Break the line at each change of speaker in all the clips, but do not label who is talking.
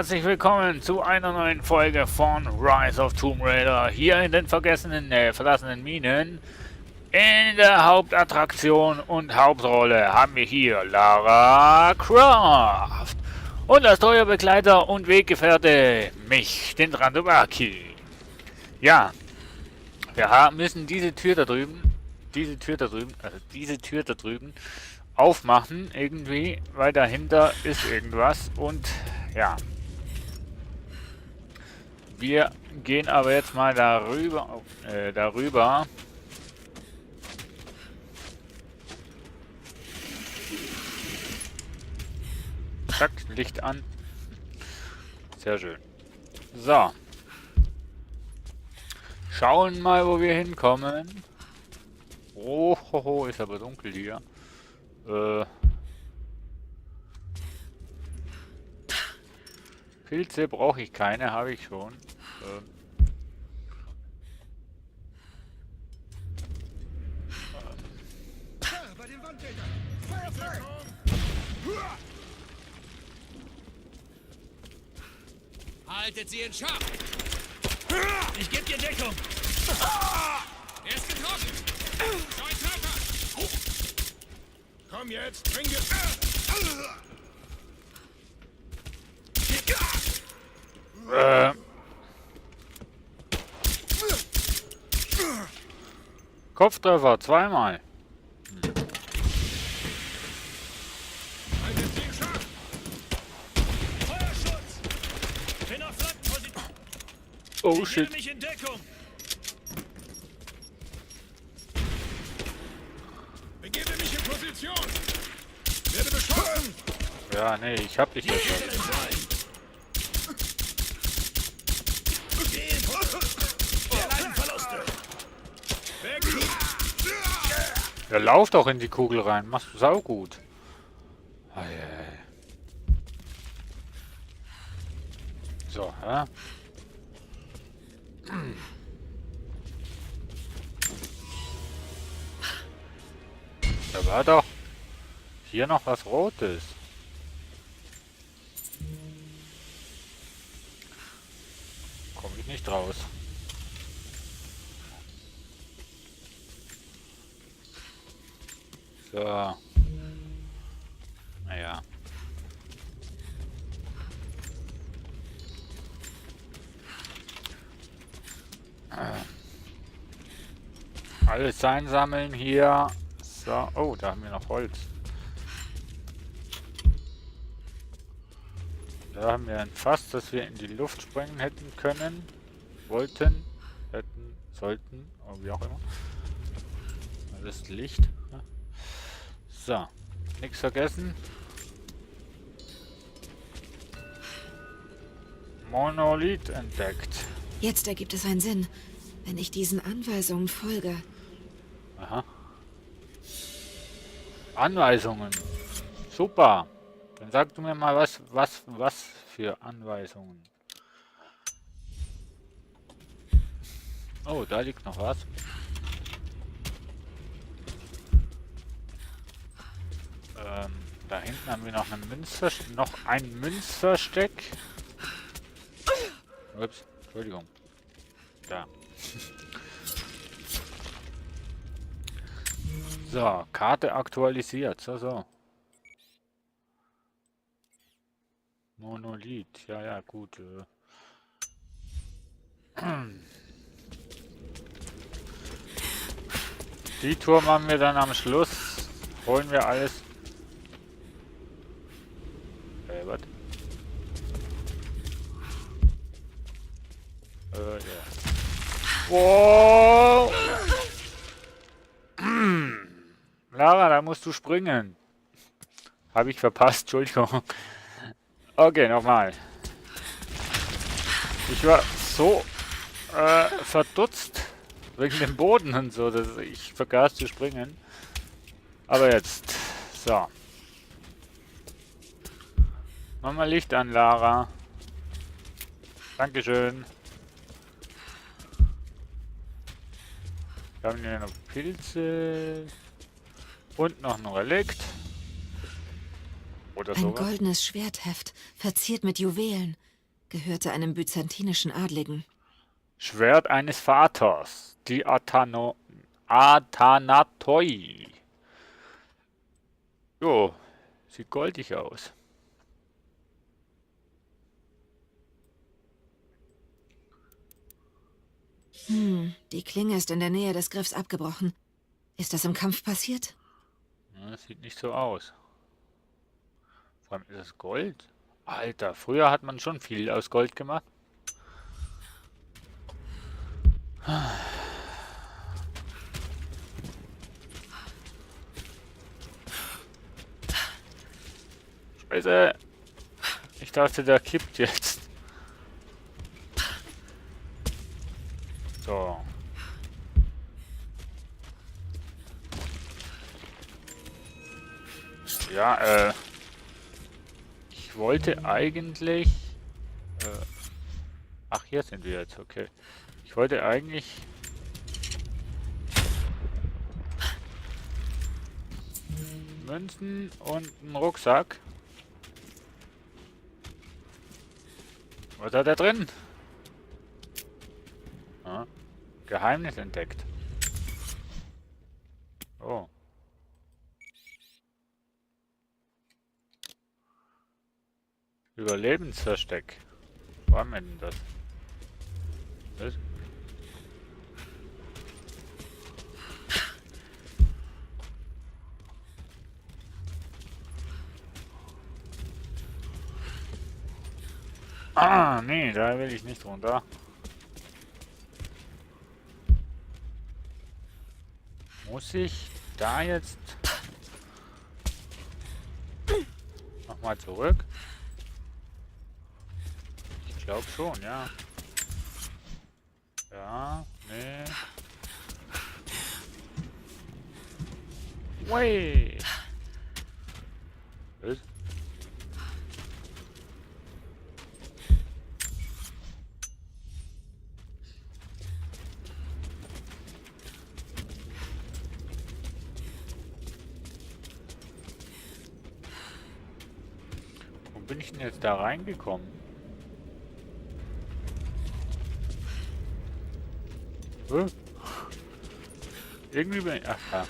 herzlich willkommen zu einer neuen Folge von Rise of Tomb Raider. Hier in den verlassenen Minen. In der Hauptattraktion und Hauptrolle haben wir hier Lara Croft. Und als treuer Begleiter und Weggefährte mich, den Randobaki. Ja, wir müssen diese Tür da drüben, aufmachen irgendwie, weil dahinter ist irgendwas und ja. Wir gehen aber jetzt mal darüber. Zack, Licht an. Sehr schön. So. Schauen mal, wo wir hinkommen. Oh, ist aber dunkel hier. Pilze brauche ich keine, habe ich schon.
Bei den Wandtätern! Feuer frei!
Haltet sie in Schach! Ich gebe dir Deckung! Er ist getroffen! Zwei Treffer!
Komm jetzt, bring dir...
Kopftreffer, zweimal.
Haltet sie in Schach!
Feuerschutz! Bin auf Flankenposition!
Oh
Ich
shit.
gebe mich in Deckung!
Begebe mich in Position! Werde beschossen!
Ja, nee, ich hab dich jetzt.
Wir leiden Verluste!
Weg!
Ja, lauf doch in die Kugel rein. Machst du saugut. So, hä? Da war doch hier noch was Rotes. Komme ich nicht raus. So. Naja. Alles einsammeln hier. So. Oh, da haben wir noch Holz. Da haben wir ein Fass, das wir in die Luft sprengen hätten können. Wollten. Hätten. Sollten. Oder wie auch immer. Das ist Licht. So. Nichts vergessen. Monolith entdeckt.
Jetzt ergibt es einen Sinn, wenn ich diesen Anweisungen folge.
Aha. Anweisungen. Super. Dann sag du mir mal was für Anweisungen. Oh, da liegt noch was. Da hinten haben wir noch ein Münzversteck. Ups, Entschuldigung. Da. So, Karte aktualisiert. So. Monolith. Ja, gut. Die Tour machen wir dann am Schluss. Holen wir alles. Was? Ja. Wow! Lara, da musst du springen. Habe ich verpasst, Entschuldigung. Okay, nochmal. Ich war so verdutzt wegen dem Boden und so, dass ich vergaß zu springen. Aber jetzt. So. Mach mal Licht an, Lara. Dankeschön. Wir haben hier noch Pilze. Und noch ein Relikt. Oder
Ein
sowas.
goldenes Schwertheft, verziert mit Juwelen. gehörte einem byzantinischen Adligen.
Schwert eines Vaters. Die Athanatoi. Jo, sieht goldig aus.
Die Klinge ist in der Nähe des Griffs abgebrochen. Ist das im Kampf passiert?
Ja, das sieht nicht so aus. Vor allem ist es Gold. Alter, früher hat man schon viel aus Gold gemacht. Scheiße. Ich dachte, der kippt jetzt. So. Ja, ich wollte eigentlich... ach, hier sind wir jetzt, okay. Ich wollte eigentlich... Münzen und einen Rucksack. Was hat er drin? Ah, Geheimnis entdeckt. Oh. Überlebensversteck. Wo haben wir denn das? Was? Ah, nee, da will ich nicht runter. Muss ich da jetzt nochmal zurück? Ich glaube schon, ja. Ja, nee. Ui. Was? Wo bin ich denn jetzt da reingekommen? Irgendwie bin ich... Ach ja.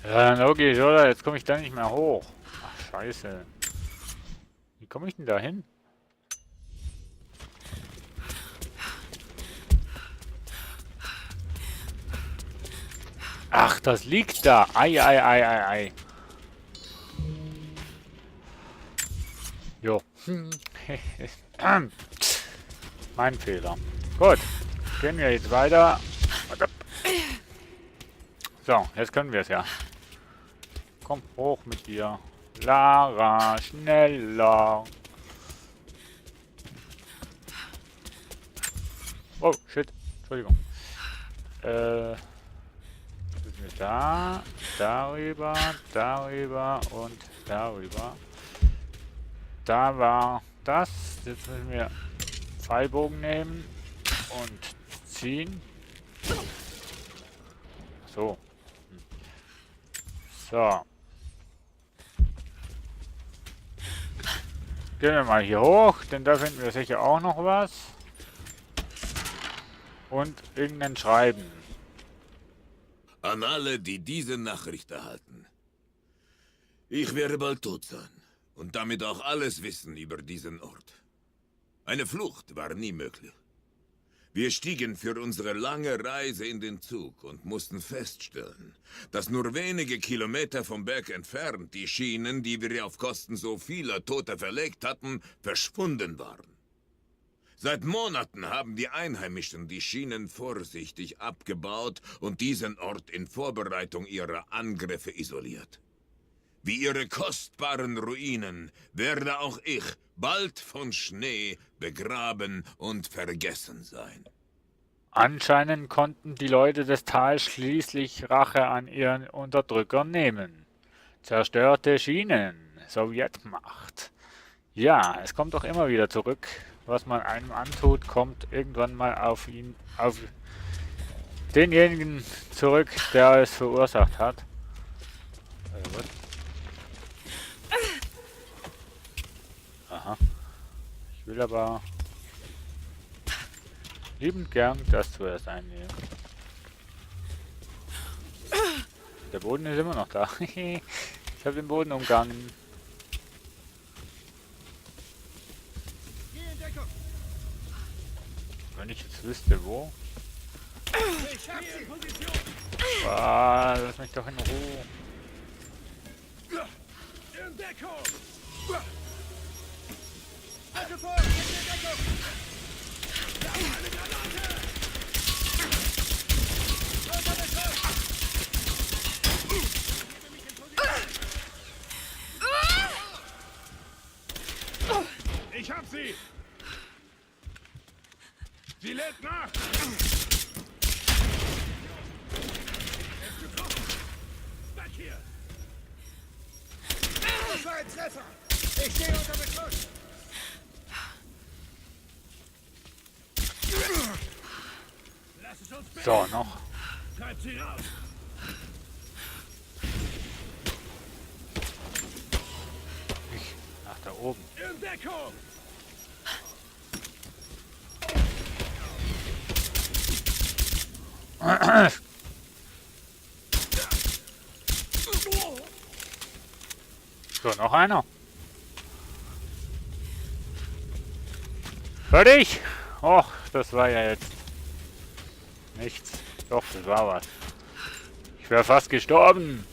Ja, logisch, oder? Jetzt komme ich da nicht mehr hoch. Ach, scheiße. Wie komme ich denn da hin? Ach, das liegt da. Ei, ei, ei, ei, ei. Jo. Mein Fehler. Gut. Gehen wir jetzt weiter. So, jetzt können wir es ja. Komm hoch mit dir. Lara, schneller. Oh, shit. Entschuldigung. Sind wir da, darüber, darüber und darüber. Da war das. Jetzt müssen wir Pfeilbogen nehmen und ziehen. So. So. Gehen wir mal hier hoch, denn da finden wir sicher auch noch was. Und irgendein Schreiben.
An alle, die diese Nachricht erhalten. Ich werde bald tot sein und damit auch alles wissen über diesen Ort. Eine Flucht war nie möglich. Wir stiegen für unsere lange Reise in den Zug und mussten feststellen, dass nur wenige Kilometer vom Berg entfernt die Schienen, die wir auf Kosten so vieler Toter verlegt hatten, verschwunden waren. Seit Monaten haben die Einheimischen die Schienen vorsichtig abgebaut und diesen Ort in Vorbereitung ihrer Angriffe isoliert. Wie ihre kostbaren Ruinen werde auch ich bald von Schnee begraben und vergessen sein.
Anscheinend konnten die Leute des Tals schließlich Rache an ihren Unterdrückern nehmen. Zerstörte Schienen, Sowjetmacht. Ja, es kommt doch immer wieder zurück. Was man einem antut, kommt irgendwann mal auf ihn, auf denjenigen zurück, der es verursacht hat. will aber liebend gern das zuerst einnehmen. Der Boden ist immer noch da. Ich habe den Boden umgangen. Wenn ich jetzt wüsste, wo. Ah, lass mich doch in Ruhe.
Ich hab sie! Sie lädt nach! Weg hier! Das war ein Treffer! Ich stehe unter Beschuss! Lass es uns
So, noch.
Treibt sie raus!
Ach, da oben.
In Deckung!
So, noch einer. Fertig! Och, das war ja jetzt nichts. Doch, das war was. Ich wäre fast gestorben.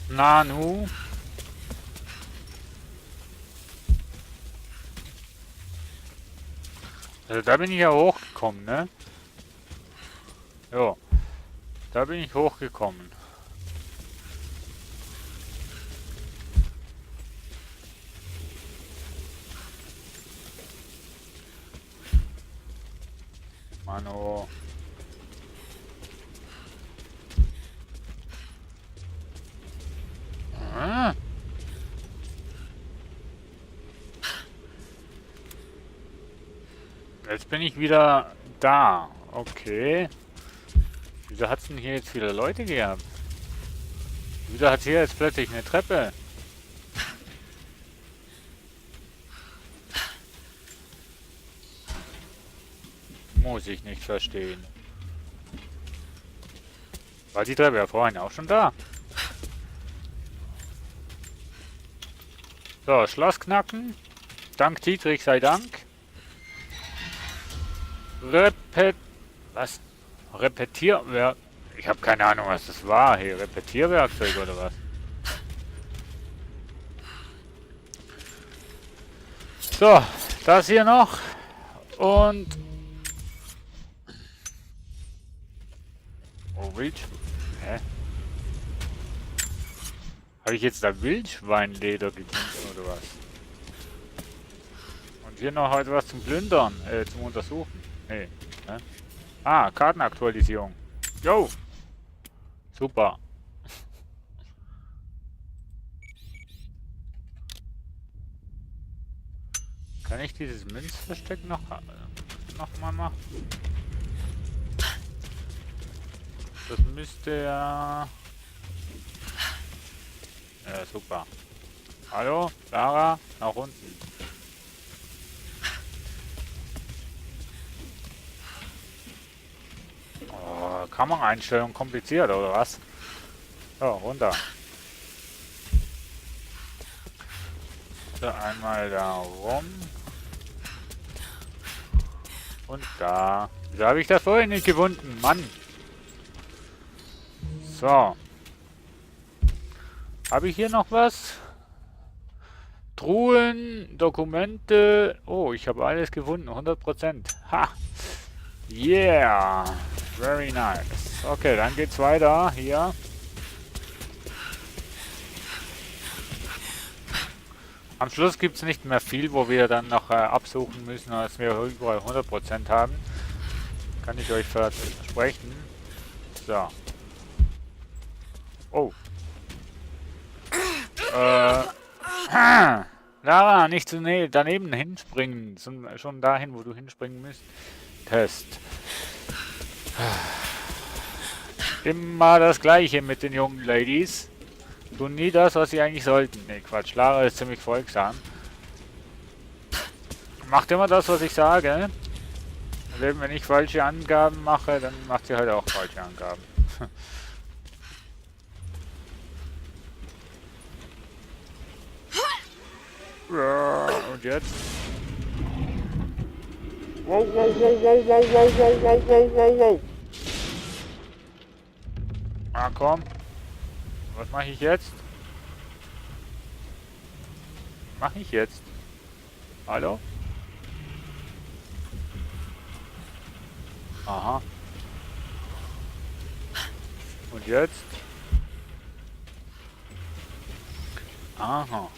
Nanu. Also da bin ich ja hochgekommen, ne? Jo. Da bin ich hochgekommen. Mano. Ah. Jetzt bin ich wieder da. Okay. Wieso hat es denn hier jetzt viele Leute gehabt? Wieso hat hier jetzt plötzlich eine Treppe? Muss ich nicht verstehen. War die Treppe ja vorhin auch schon da? So, Schloss knacken. Dank Dietrich sei Dank. Was? Repetierwerk. Ich habe keine Ahnung, was das war hier. Repetierwerkzeug oder was? So, das hier noch. Und... Oh, Wildschwein. Hä? Habe ich jetzt da Wildschweinleder gefunden oder was? Und hier noch heute was zum Plündern, zum Untersuchen. Nee. Ne? Ah, Kartenaktualisierung. Jo! Super. Kann ich dieses Münzversteck noch mal machen? Das müsste ja... Ja, super. Hallo, Lara, nach unten. Oh, Kameraeinstellung kompliziert, oder was? So, runter. So, einmal da rum. Und da. Wieso habe ich das vorhin nicht gefunden? Mann. So. Habe ich hier noch was? Truhen, Dokumente. Oh, ich habe alles gefunden. 100%. Ha. Yeah. Very nice. Okay, dann geht's weiter. Hier. Am Schluss gibt es nicht mehr viel, wo wir dann noch absuchen müssen, als wir überall 100% haben. Kann ich euch versprechen. So. Oh. Lara, nicht zu daneben hinspringen. Schon dahin, wo du hinspringen müsst. Test. Immer das Gleiche mit den jungen Ladies. Tun nie das, was sie eigentlich sollten. Ne, Quatsch. Lara ist ziemlich folgsam. Macht immer das, was ich sage. Und wenn ich falsche Angaben mache, dann macht sie halt auch falsche Angaben. Und jetzt? Wow, wow, wow, wow, wow, wow, wow, wow, wow, wow, wow. Ah, komm. Was mache ich jetzt? Mache ich jetzt? Hallo? Aha. Und jetzt? Aha.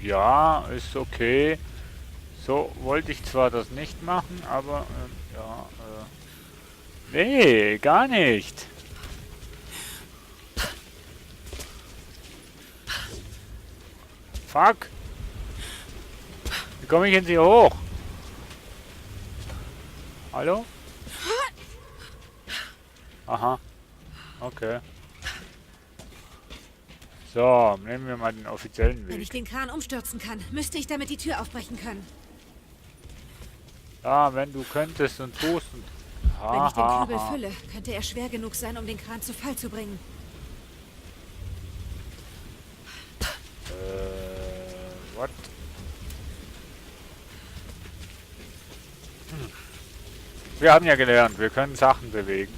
Ja, ist okay. So wollte ich zwar das nicht machen, aber ja. Nee, gar nicht. Fuck. Wie komme ich jetzt hier hoch? Hallo? Aha. Okay. So, nehmen wir mal den offiziellen
Wenn ich
Weg.
den Kran umstürzen kann, müsste ich damit die Tür aufbrechen können.
Ja, wenn du könntest und tust und...
Wenn ich den
Ha,
Kübel
ha, ha.
fülle, könnte er schwer genug sein, um den Kran zu Fall zu bringen.
What? Wir haben ja gelernt, wir können Sachen bewegen.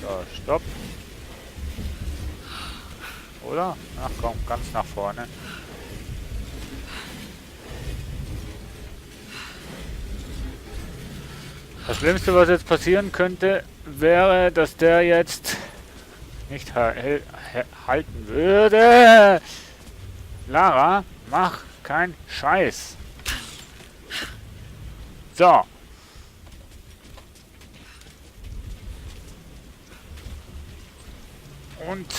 So, stopp. Oder? Ach komm, ganz nach vorne. Das Schlimmste, was jetzt passieren könnte, wäre, dass der jetzt nicht halten würde. Lara, mach keinen Scheiß. So. Und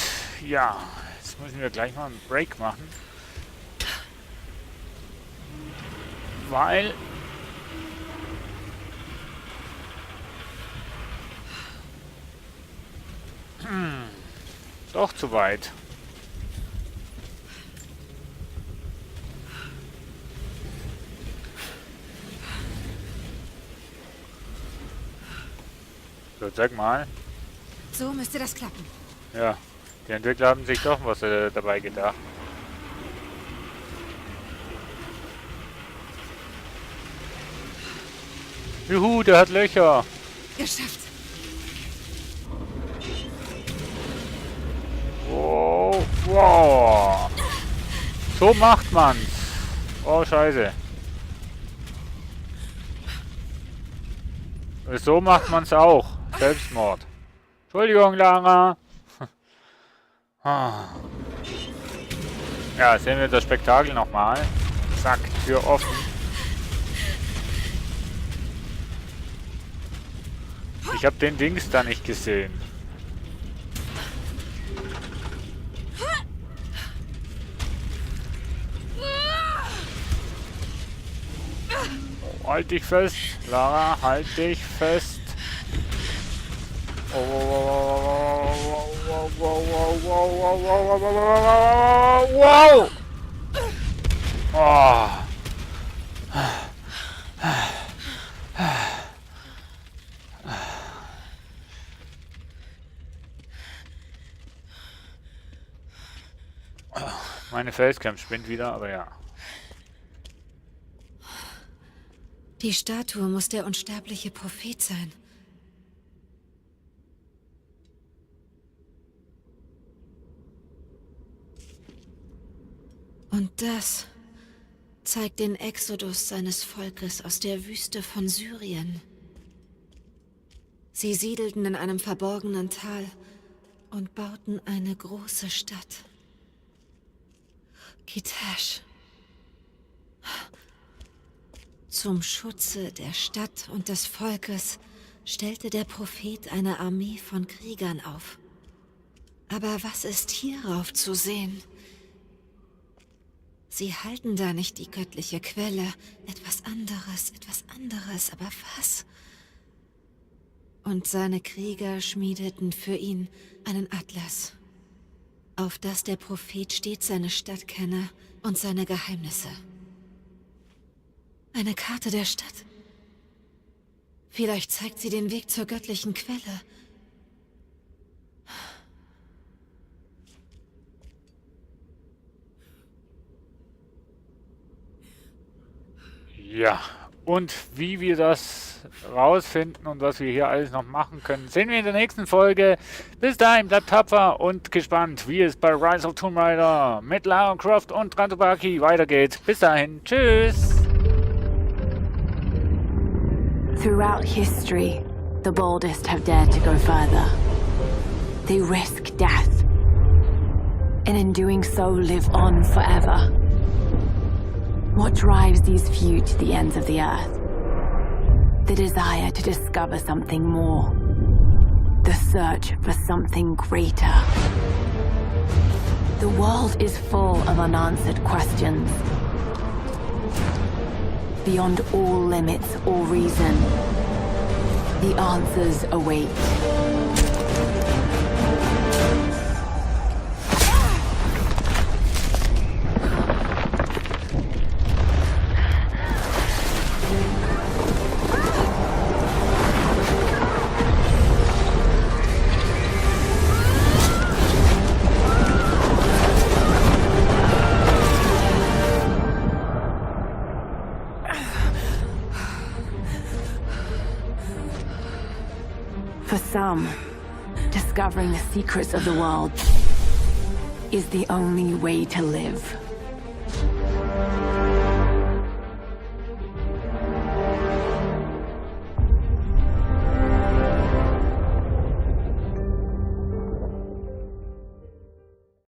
ja, jetzt müssen wir gleich mal einen Break machen. Weil doch zu weit. So, sag mal.
So müsste das klappen.
Ja, die Entwickler haben sich doch was dabei gedacht. Juhu, der hat Löcher.
Geschafft.
Oh, wow. So macht man's. Oh, scheiße. So macht man's auch. Selbstmord. Entschuldigung, Lara. Ah. Ja, sehen wir das Spektakel nochmal. Zack, Tür offen. Ich habe den Dings da nicht gesehen. Oh, halt dich fest, Lara, halt dich fest. Wow! Oh. Meine Facecam spinnt wieder, aber ja.
Die Statue muss der unsterbliche Prophet sein. Und das zeigt den Exodus seines Volkes aus der Wüste von Syrien. Sie siedelten in einem verborgenen Tal und bauten eine große Stadt. Kitesh. Zum Schutze der Stadt und des Volkes stellte der Prophet eine Armee von Kriegern auf. Aber was ist hierauf zu sehen? Sie halten da nicht die göttliche Quelle. Etwas anderes, aber was? Und seine Krieger schmiedeten für ihn einen Atlas, auf das der Prophet stets seine Stadt kenne und seine Geheimnisse. Eine Karte der Stadt. Vielleicht zeigt sie den Weg zur göttlichen Quelle.
Ja, und wie wir das rausfinden und was wir hier alles noch machen können, sehen wir in der nächsten Folge. Bis dahin, bleibt tapfer und gespannt, wie es bei Rise of Tomb Raider mit Lara Croft und Drathabaki weitergeht. Bis dahin, tschüss!
Throughout history, the boldest have dared to go further. They risk death, and in doing so live on forever. What drives these few to the ends of the earth? The desire to discover something more. The search for something greater. The world is full of unanswered questions. Beyond all limits or reason, the answers await. For some, discovering the secrets of the world is the only way to live.